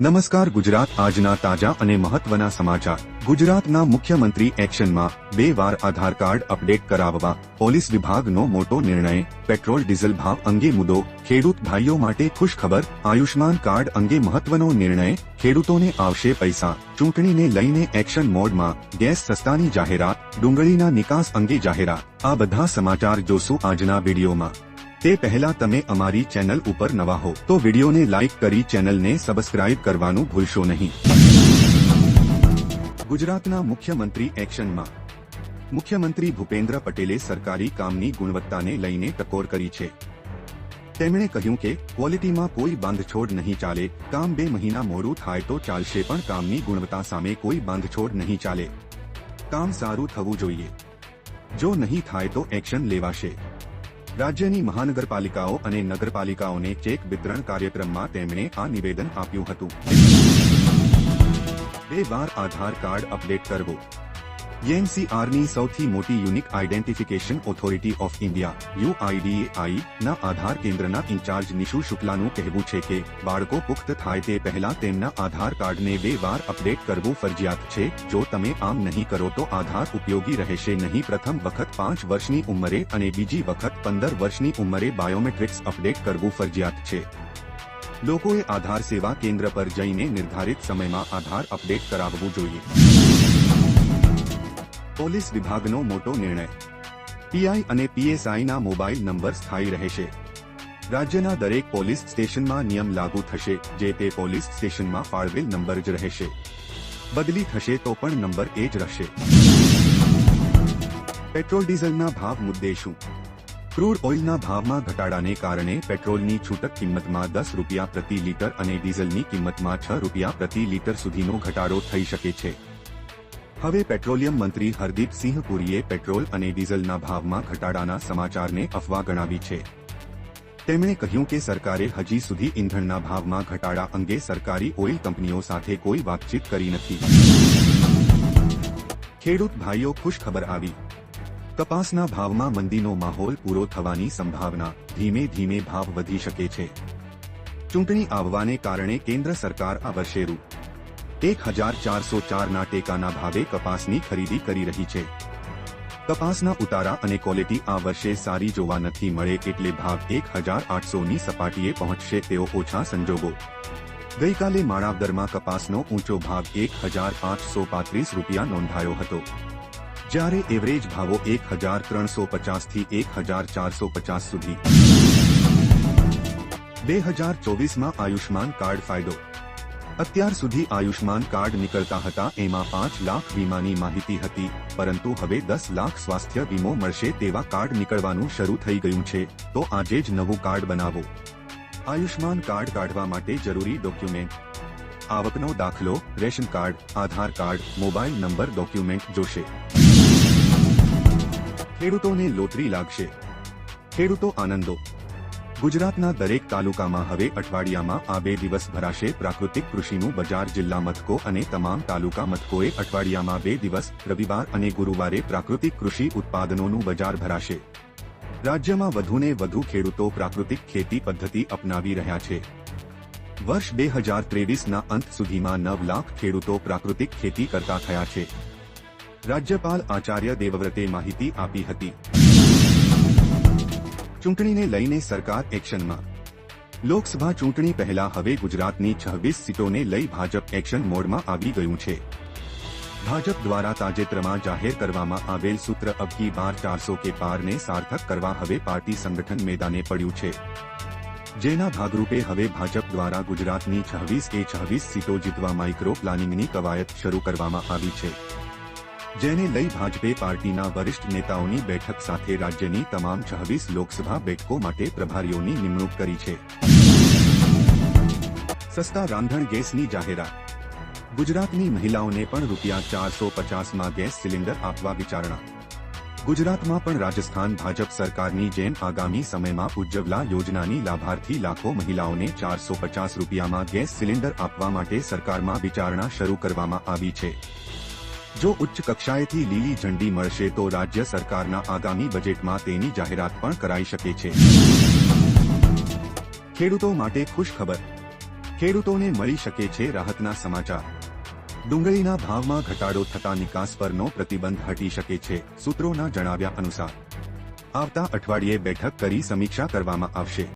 નમસ્કાર ગુજરાત આજના તાજા અને મહત્વના સમાચાર। ગુજરાતના મુખ્યમંત્રી એક્શનમાં 2 વાર આધાર કાર્ડ અપડેટ કરાવવા પોલીસ વિભાગનો મોટો નિર્ણય। પેટ્રોલ ડીઝલ ભાવ અંગે મુદ્દો, ખેડૂત ભાઈઓ માટે ખુશખબર। આયુષ્માન કાર્ડ અંગે મહત્વનો નિર્ણય, ખેડૂતોને આવશે પૈસા। ચૂંટણીને લઈને એક્શન મોડમાં, ગેસ સસ્તાની જાહેરાત, ડુંગળીના નિકાસ અંગે જાહેરાત। આ બધા સમાચાર જોશું આજના વિડીયોમાં। તે પહેલા તમે અમારી ચેનલ ઉપર નવા હો તો વિડીયોને લાઇક કરી ચેનલને સબસ્ક્રાઇબ કરવાનું ભૂલશો નહીં। ગુજરાતના મુખ્યમંત્રી એક્શનમાં। મુખ્યમંત્રી ભૂપેન્દ્ર પટેલે સરકારી કામની ગુણવત્તાને લઈને ટકોર કરી છે। તેમણે કહ્યું કે ક્વોલિટીમાં કોઈ બાંધછોડ નહીં ચાલે। કામ 2 મહિના મોડું થાય તો ચાલશે, પણ કામની ગુણવત્તા સામે કોઈ બાંધછોડ નહીં ચાલે। કામ સારું થવું જોઈએ, જો નહીં થાય તો એક્શન લેવાશે। રાજ્યની મહાનગરપાલિકાઓ અને નગરપાલિકાઓને ચેક વિતરણ કાર્યક્રમમાં તેમણે આ નિવેદન આપ્યું હતું। 2 વાર આધાર કાર્ડ અપડેટ કરવો। એનસીઆરની સૌથી મોટી unique identification authority of India UIDAI ના આધાર કેન્દ્રના ઇન્ચાર્જ નિશુ શુક્લાનું કહેવું છે કે બાળકો પુખ્ત થાય તે પહેલા તેમના આધાર કાર્ડને 2 વાર અપડેટ કરવું ફરજિયાત છે। જો તમે આમ નહીં કરો તો આધાર ઉપયોગી રહેશે નહીં। પ્રથમ વખત 5 વર્ષની ઉંમરે અને બીજી વખત 15 વર્ષની ઉંમરે બાયોમેટ્રિક્સ અપડેટ કરવું ફરજિયાત છે। લોકોએ આધાર સેવા કેન્દ્ર પર જઈને નિર્ધારિત સમયમાં આધાર અપડેટ કરાવવું જોઈએ। પોલીસ વિભાગનો મોટો નિર્ણય। પીઆઈ અને પીએસઆઈના મોબાઈલ નંબર સ્થાયી રહેશે। રાજ્યના દરેક પોલીસ સ્ટેશનમાં નિયમ લાગુ થશે, જે તે પોલીસ સ્ટેશનમાં ફાળવેલ નંબર જ રહેશે। બદલી થશે તો પણ નંબર એ જ રહેશે। પેટ્રોલ ડીઝલના ભાવ મુદ્દે શું? ક્રૂડ ઓઇલના ભાવમાં ઘટાડાને કારણે પેટ્રોલની છૂટક કિંમતમાં 10 રૂપિયા પ્રતિ લીટર અને ડીઝલની કિંમતમાં 6 રૂપિયા પ્રતિ લીટર સુધીનો ઘટાડો થઈ શકે છે। હવે પેટ્રોલિયમ મંત્રી હરદીપસિંહ પુરીએ પેટ્રોલ અને ડીઝલના ભાવમાં ઘટાડાના સમાચારને અફવા ગણાવી છે। તેમણે કહ્યું કે સરકારે હજી સુધી ઇંધણના ભાવમાં ઘટાડા અંગે સરકારી ઓઇલ કંપનીઓ સાથે કોઈ વાતચીત કરી નથી। ખેડૂત ભાઈઓ ખુશખબર આવી। કપાસના ભાવમાં મંદીનો માહોલ પૂરો થવાની સંભાવના। ધીમે ધીમે ભાવ વધી શકે છે। ચૂંટણી આવવાને કારણે કેન્દ્ર સરકાર આ વર્ષે રૂ. 1404ના ટેકાના ભાવે કપાસની ખરીદી કરી રહી છે। કપાસના ઉતારા અને ક્વોલિટી આ વર્ષે સારી જોવા નથી મળે, એટલે ભાવ 1800ની સપાટીએ પહોંચશે તેઓ ઓછા સંજોગો। ગઈકાલે માણાવદરમાં કપાસનો ઊંચો ભાવ 1535 રૂપિયા નોંધાયો હતો, જ્યારે એવરેજ ભાવો 1350થી 1450 સુધી। 2024માં આયુષ્માન કાર્ડ ફાયદો। અત્યાર સુધી આયુષ્માન કાર્ડ નીકળતા હતા એમાં 5 લાખ વીમાની માહિતી હતી, પરંતુ હવે 10 લાખ સ્વાસ્થ્ય વીમો મળશે તેવા કાર્ડ નીકળવાનું શરૂ થઈ ગયું છે। તો આજે જ નવું કાર્ડ બનાવો। આયુષ્માન કાર્ડ કાઢવા માટે જરૂરી ડોક્યુમેન્ટ: આવકનો દાખલો, રેશન કાર્ડ, આધાર કાર્ડ, મોબાઈલ નંબર ડોક્યુમેન્ટ જોશે। ખેડૂતોને લોટરી લાગશે, ખેડૂતો આનંદો। ગુજરાતના દરેક તાલુકામાં હવે અઠવાડિયામાં આ 2 દિવસ ભરાશે પ્રાકૃતિક કૃષિનું બજાર। જિલ્લા મથકો અને તમામ તાલુકા મથકોએ અઠવાડિયામાં 2 દિવસ, રવિવાર અને ગુરુવારે પ્રાકૃતિક કૃષિ ઉત્પાદનોનું બજાર ભરાશે। રાજ્યમાં વધુને વધુ ખેડૂતો પ્રાકૃતિક ખેતી પદ્ધતિ અપનાવી રહ્યા છે। વર્ષ 2023ના અંત સુધીમાં 9 લાખ ખેડૂતો પ્રાકૃતિક ખેતી કરતા થયા છે। રાજ્યપાલ આચાર્ય દેવવ્રતે માહિતી આપી હતી। ચૂંટણીને લઈને સરકાર એક્શનમાં। લોકસભા ચૂંટણી પહેલા હવે ગુજરાતની 26 સીટોને લઈ ભાજપ એક્શન મોડમાં આવી ગયું છે। ભાજપ દ્વારા તાજેતરમાં જાહેર કરવામાં આવેલ સૂત્ર અબ કી બાર 400 કે પારને સાર્થક કરવા હવે પાર્ટી સંગઠન મેદાને પડ્યું છે, જેના ભાગરૂપે હવે ભાજપ દ્વારા ગુજરાતની 26 સીટો જીતવા માઇક્રો પ્લાનિંગની કવાયત શરૂ કરવામાં આવી છે, જેને લઈ ભાજપે પાર્ટીના વરિષ્ઠ નેતાઓની બેઠક સાથે રાજ્યની તમામ 26 લોકસભા બેઠકો માટે પ્રભારીઓની નિમણૂક કરી છે। સસ્તા રાંધણ ગેસની જાહેરાત। ગુજરાતની મહિલાઓને પણ ₹450માં ગેસ સિલિન્ડર આપવા વિચારણા। ગુજરાતમાં પણ રાજસ્થાન ભાજપ સરકારની જેમ આગામી સમયમાં ઉજ્જવલા યોજનાની લાભાર્થી લાખો મહિલાઓને ₹450માં ગેસ સિલિન્ડર આપવા માટે સરકારમાં વિચારણા શરૂ કરવામાં આવી છે। જો ઉચ્ચ કક્ષાએથી લીલી ઝંડી મળશે તો રાજ્ય સરકારના આગામી બજેટમાં તેની જાહેરાત પણ કરાઈ શકે છે। ખેડૂતો માટે ખુશખબર। ખેડૂતોને મળી શકે છે રાહતના સમાચાર। ડુંગળીના ભાવમાં ઘટાડો થતા નિકાસ પરનો પ્રતિબંધ હટી શકે છે। સૂત્રોના જણાવ્યા અનુસાર આવતા અઠવાડિયે બેઠક કરી સમીક્ષા કરવામાં આવશે।